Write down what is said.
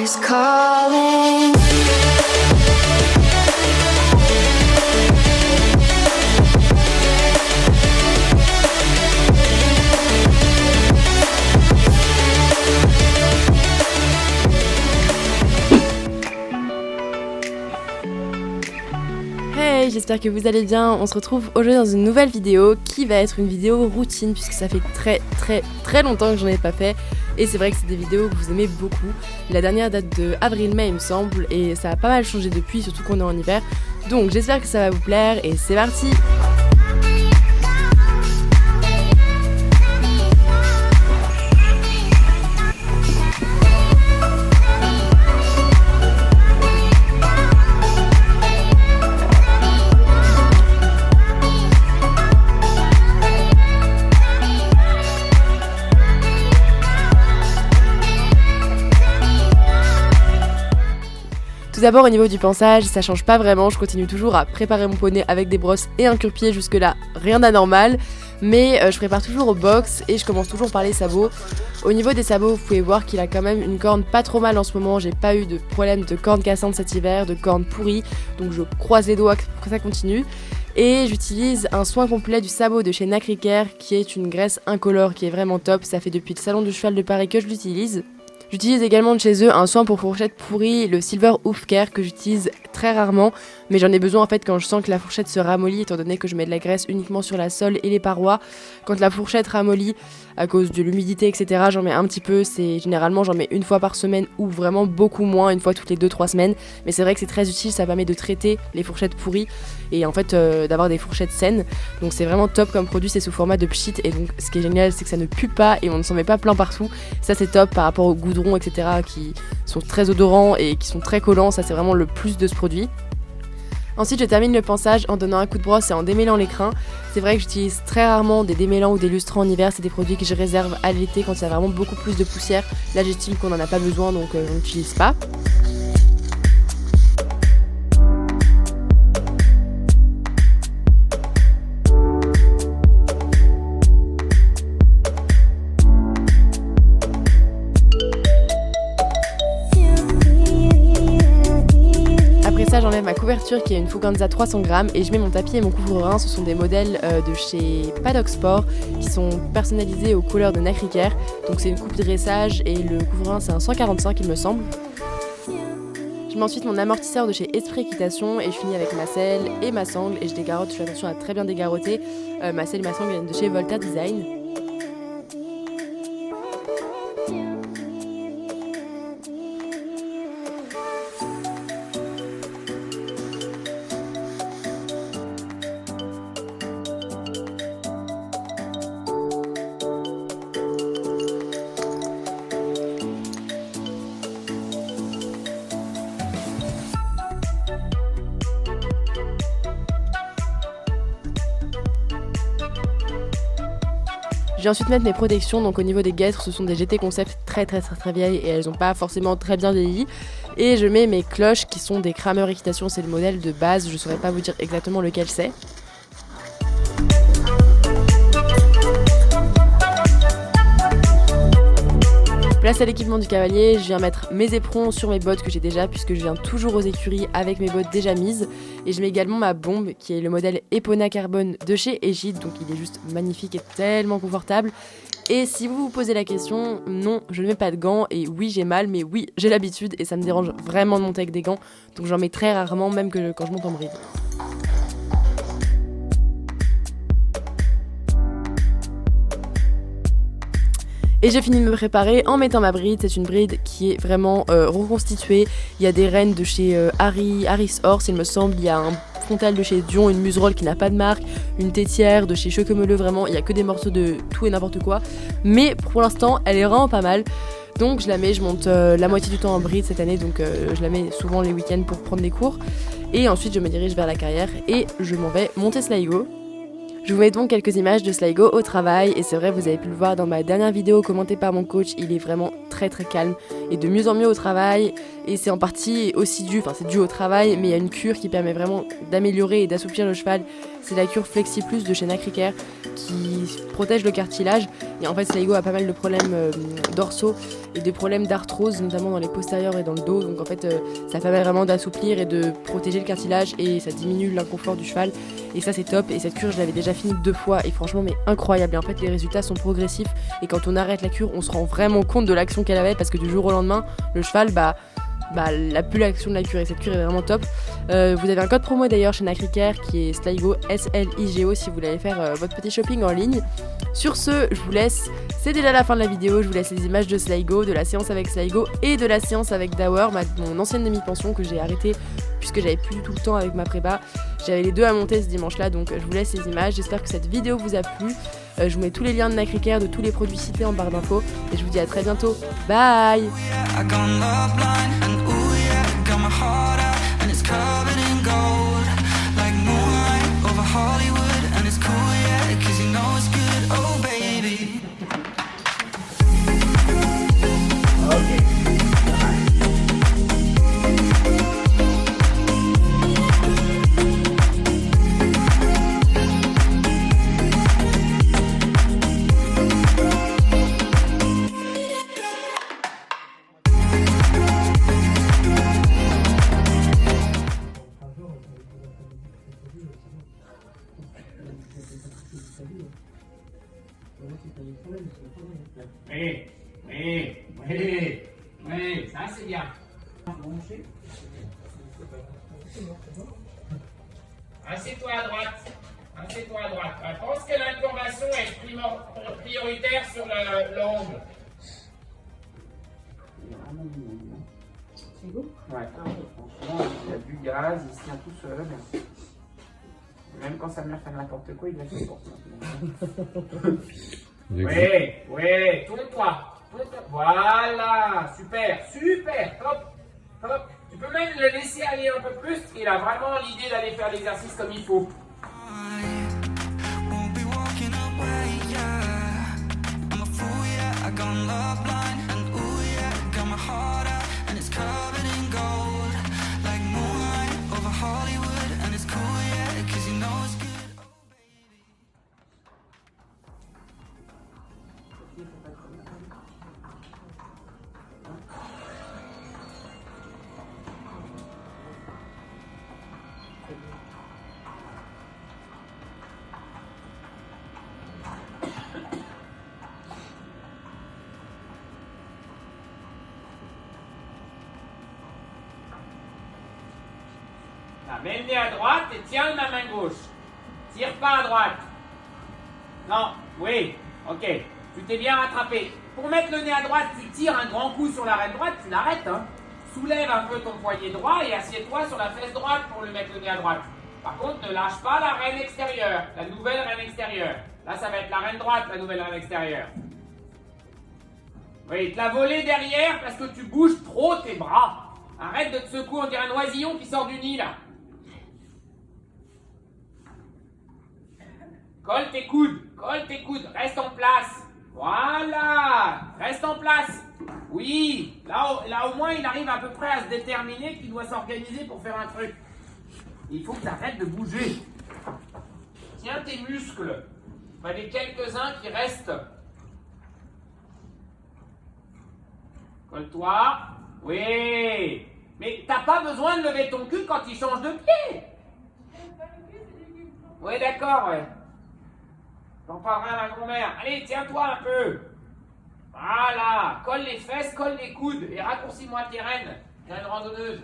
is calling. Hey, j'espère que vous allez bien. On se retrouve aujourd'hui dans une nouvelle vidéo qui va être une vidéo routine puisque ça fait très longtemps que j'en ai pas fait. Et c'est vrai que c'est des vidéos que vous aimez beaucoup. La dernière date de avril-mai il me semble et ça a pas mal changé depuis, surtout qu'on est en hiver. Donc j'espère que ça va vous plaire et c'est parti. Tout d'abord au niveau du ponçage, ça change pas vraiment, je continue toujours à préparer mon poney avec des brosses et un cure-pied, jusque là rien d'anormal, mais je prépare toujours au box et je commence toujours par les sabots. Au niveau des sabots, vous pouvez voir qu'il a quand même une corne pas trop mal en ce moment, j'ai pas eu de problème de corne cassante cet hiver, de corne pourrie, donc je croise les doigts pour que ça continue. Et j'utilise un soin complet du sabot de chez Nacricare qui est une graisse incolore qui est vraiment top, ça fait depuis le salon du cheval de Paris que je l'utilise. J'utilise également de chez eux un soin pour fourchette pourrie, le Silver Hoof Care, que j'utilise très rarement, mais j'en ai besoin en fait quand je sens que la fourchette se ramollit, étant donné que je mets de la graisse uniquement sur la sole et les parois. Quand la fourchette ramollit à cause de l'humidité, etc., j'en mets un petit peu, généralement j'en mets une fois par semaine ou vraiment beaucoup moins, une fois toutes les 2-3 semaines, mais c'est vrai que c'est très utile, ça permet de traiter les fourchettes pourries et en fait d'avoir des fourchettes saines, donc c'est vraiment top comme produit, c'est sous format de pchit et donc ce qui est génial c'est que ça ne pue pas et on ne s'en met pas plein partout, ça c'est top par rapport aux goudrons, etc., qui sont très odorants et qui sont très collants, ça c'est vraiment le plus de ce produit. Ensuite je termine le ponçage en donnant un coup de brosse et en démêlant les crins. C'est vrai que j'utilise très rarement des démêlants ou des lustrants en hiver, c'est des produits que je réserve à l'été quand il y a vraiment beaucoup plus de poussière. Là j'estime qu'on n'en a pas besoin donc on n'utilise pas. J'enlève ma couverture qui est une Fuganza 300 grammes et je mets mon tapis et mon couvre-rein. Ce sont des modèles de chez Paddock Sport qui sont personnalisés aux couleurs de Nacricare. Donc c'est une coupe dressage et le couvre-rein c'est un 145 il me semble. Je mets ensuite mon amortisseur de chez Esprit Équitation et je finis avec ma selle et ma sangle et je dégarotte, je fais attention à très bien dégaroter. Ma selle et ma sangle viennent de chez Volta Design. Je vais ensuite mettre mes protections, donc au niveau des guêtres, ce sont des GT Concept très vieilles et elles n'ont pas forcément très bien vieilli. Et je mets mes cloches qui sont des Kramer Équitation, c'est le modèle de base, je ne saurais pas vous dire exactement lequel c'est. Place à l'équipement du cavalier, je viens mettre mes éperons sur mes bottes que j'ai déjà puisque je viens toujours aux écuries avec mes bottes déjà mises. Et je mets également ma bombe qui est le modèle Epona Carbone de chez Egide, donc il est juste magnifique et tellement confortable. Et si vous vous posez la question, non, je ne mets pas de gants et oui j'ai mal, mais oui j'ai l'habitude et ça me dérange vraiment de monter avec des gants, donc j'en mets très rarement même que quand je monte en bride. Et j'ai fini de me préparer en mettant ma bride, c'est une bride qui est vraiment reconstituée. Il y a des rênes de chez Harris Horse il me semble, il y a un frontal de chez Dion, une muserolle qui n'a pas de marque, une tétière de chez Choquemeleux, vraiment il y a que des morceaux de tout et n'importe quoi. Mais pour l'instant elle est vraiment pas mal. Donc je la mets, je monte la moitié du temps en bride cette année, donc je la mets souvent les week-ends pour prendre des cours. Et ensuite je me dirige vers la carrière et je m'en vais monter Sligo. Je vous mets donc quelques images de Sligo au travail et c'est vrai vous avez pu le voir dans ma dernière vidéo commentée par mon coach, il est vraiment très très calme et de mieux en mieux au travail. Et c'est en partie aussi dû au travail, mais il y a une cure qui permet vraiment d'améliorer et d'assouplir le cheval. C'est la cure Flexi Plus de chez Nacricare qui protège le cartilage. Et en fait, Sligo a pas mal de problèmes dorsaux et des problèmes d'arthrose, notamment dans les postérieurs et dans le dos. Donc en fait, ça permet vraiment d'assouplir et de protéger le cartilage et ça diminue l'inconfort du cheval. Et ça, c'est top. Et cette cure, je l'avais déjà finie 2 fois et franchement, mais incroyable. Et en fait, les résultats sont progressifs. Et quand on arrête la cure, on se rend vraiment compte de l'action qu'elle avait parce que du jour au lendemain, le cheval, la plus l'action de la cure et cette cure est vraiment top. Vous avez un code promo d'ailleurs chez Nacricare qui est Sligo, SLIGO, si vous voulez aller faire votre petit shopping en ligne. Sur ce, je vous laisse, c'est déjà la fin de la vidéo, je vous laisse les images de Sligo, de la séance avec Sligo et de la séance avec Dower, mon ancienne demi-pension que j'ai arrêtée puisque j'avais plus du tout le temps avec ma prépa. J'avais les 2 à monter ce dimanche là, donc je vous laisse les images, j'espère que cette vidéo vous a plu. Je vous mets tous les liens de Nacricare, de tous les produits cités en barre d'infos et je vous dis à très bientôt. Bye. Oui, ça c'est bien. Assieds-toi à droite. Assieds-toi à droite. Pense que l'incurvation est prioritaire sur l'ongle. C'est beau? Ouais, franchement, il y a du gaz, il se tient tout seul. Même quand sa mère fait n'importe quoi, il la supporte. Oui, tourne-toi. Voilà, super, top. Tu peux même le laisser aller un peu plus. Il a vraiment l'idée d'aller faire l'exercice comme il faut. Mets le nez à droite et tiens la main gauche. Tire pas à droite. Non, oui, ok. Tu t'es bien rattrapé. Pour mettre le nez à droite, tu tires un grand coup sur l'arête droite, tu l'arrêtes. Hein. Soulève un peu ton poignet droit et assieds-toi sur la fesse droite pour lui mettre le nez à droite. Par contre, ne lâche pas la reine extérieure, la nouvelle reine extérieure. Là, ça va être la reine droite, la nouvelle reine extérieure. Oui, te la voler derrière parce que tu bouges trop tes bras. Arrête de te secouer, on dirait un oisillon qui sort du nid, là. Colle tes coudes, reste en place. Voilà, reste en place. Oui, là au moins il arrive à peu près à se déterminer qu'il doit s'organiser pour faire un truc. Il faut que tu arrêtes de bouger. Tiens tes muscles. Il y en a quelques-uns qui restent. Colle-toi. Oui. Mais t'as pas besoin de lever ton cul quand il change de pied. Oui, d'accord, ouais. J'en parlerai à ma grand-mère. Allez, tiens-toi un peu. Voilà. Colle les fesses, colle les coudes. Et raccourcis-moi tes rênes. T'es une randonneuse.